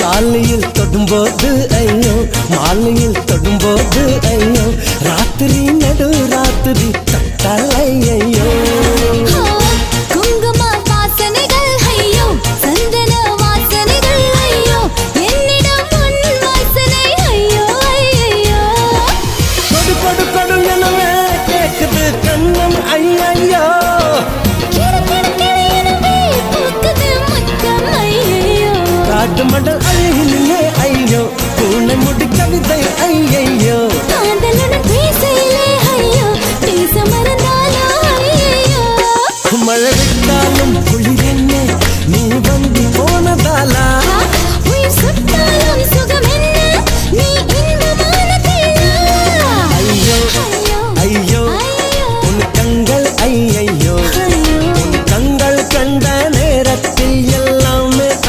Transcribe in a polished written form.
காலையில் தொடும்போது ஐயோ, மாலையில் தொடும்போது ஐயோ, ராத்திரி நடு ராத்திரி தட்டலை ஐயோ. குங்கும வாசனைகள் ஐயோ, சந்தன வாசனைகள் ஐயோ, என்னிடம் உன் வாசனை ஐயோ ஐயோ. கொடு கொடு கொடு எனவே கேக்குது கண்ணம் ஐயோ. காட்டு மண்டல்